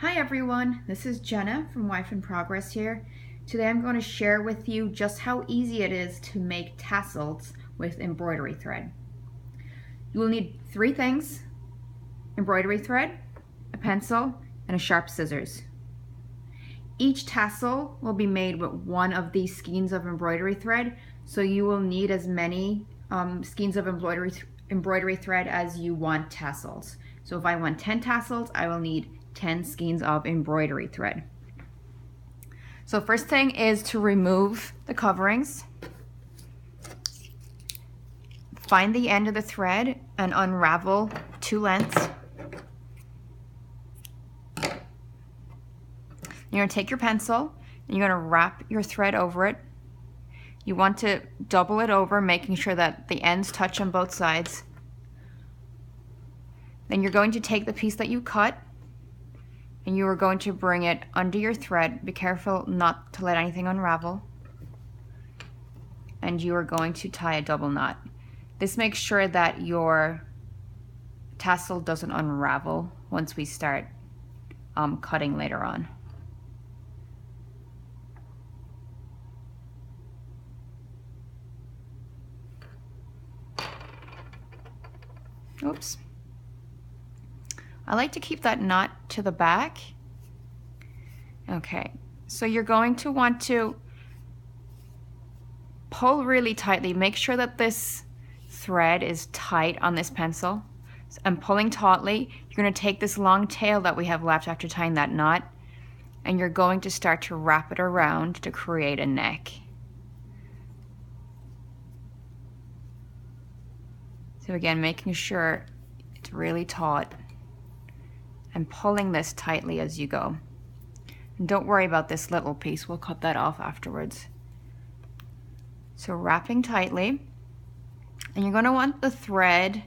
Hi everyone, this is Jenna from Wife in Progress here. Today I'm going to share with you just how easy it is to make tassels with embroidery thread. You will need three things: embroidery thread, a pencil, and a sharp scissors. Each tassel will be made with one of these skeins of embroidery thread, so you will need as many skeins of embroidery thread as you want tassels. So if I want 10 tassels, I will need 10 skeins of embroidery thread. So first thing is to remove the coverings. Find the end of the thread and unravel two lengths. You're going to take your pencil and you're going to wrap your thread over it. You want to double it over, making sure that the ends touch on both sides. Then you're going to take the piece that you cut and you are going to bring it under your thread. Be careful not to let anything unravel. And you are going to tie a double knot. This makes sure that your tassel doesn't unravel once we start cutting later on. Oops. I like to keep that knot to the back. Okay, so you're going to want to pull really tightly. Make sure that this thread is tight on this pencil. And pulling tautly, you're going to take this long tail that we have left after tying that knot, and you're going to start to wrap it around to create a neck. So again, making sure it's really taut and pulling this tightly as you go. And don't worry about this little piece, we'll cut that off afterwards. So wrapping tightly, and you're going to want the thread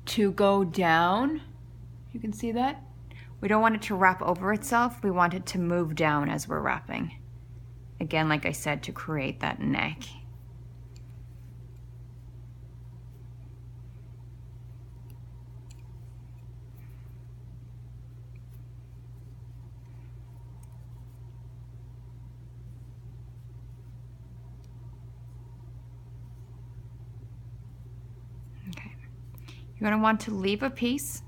to go down. You can see that? We don't want it to wrap over itself, we want it to move down as we're wrapping. Again, like I said, to create that neck. You're going to want to leave a piece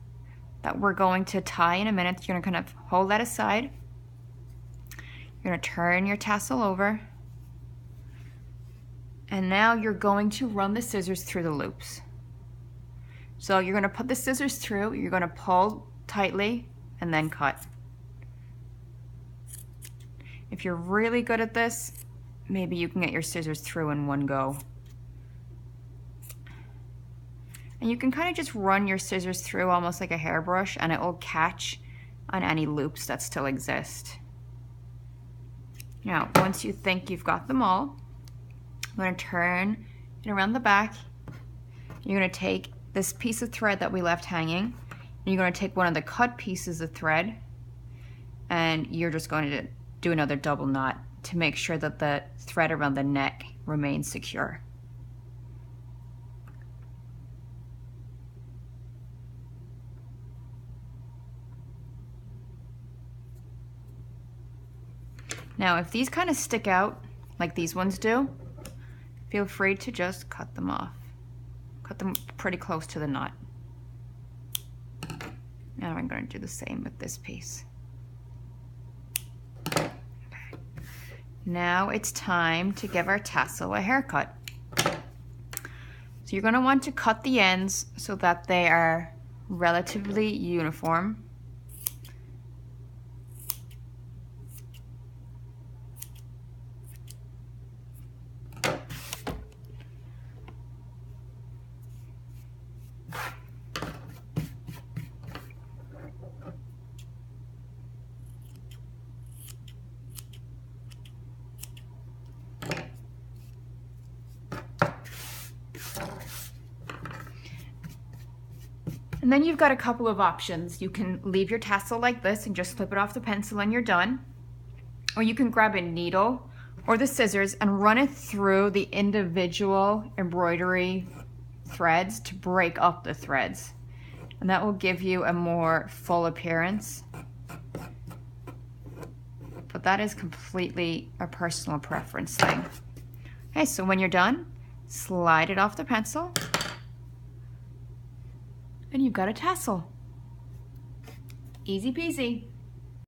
that we're going to tie in a minute. You're going to kind of hold that aside. You're going to turn your tassel over. And now you're going to run the scissors through the loops. So you're going to put the scissors through, you're going to pull tightly and then cut. If you're really good at this, maybe you can get your scissors through in one go. And you can kind of just run your scissors through almost like a hairbrush, and it will catch on any loops that still exist. Now, once you think you've got them all, I'm going to turn it around the back. You're going to take this piece of thread that we left hanging, and you're going to take one of the cut pieces of thread, and you're just going to do another double knot to make sure that the thread around the neck remains secure. Now, if these kind of stick out, like these ones do, feel free to just cut them off. Cut them pretty close to the knot. Now I'm going to do the same with this piece. Okay. Now it's time to give our tassel a haircut. So you're going to want to cut the ends so that they are relatively uniform. And then you've got a couple of options. You can leave your tassel like this and just slip it off the pencil and you're done. Or you can grab a needle or the scissors and run it through the individual embroidery threads to break up the threads. And that will give you a more full appearance. but that is completely a personal preference thing. Okay, so when you're done, slide it off the pencil and you've got a tassel. Easy peasy.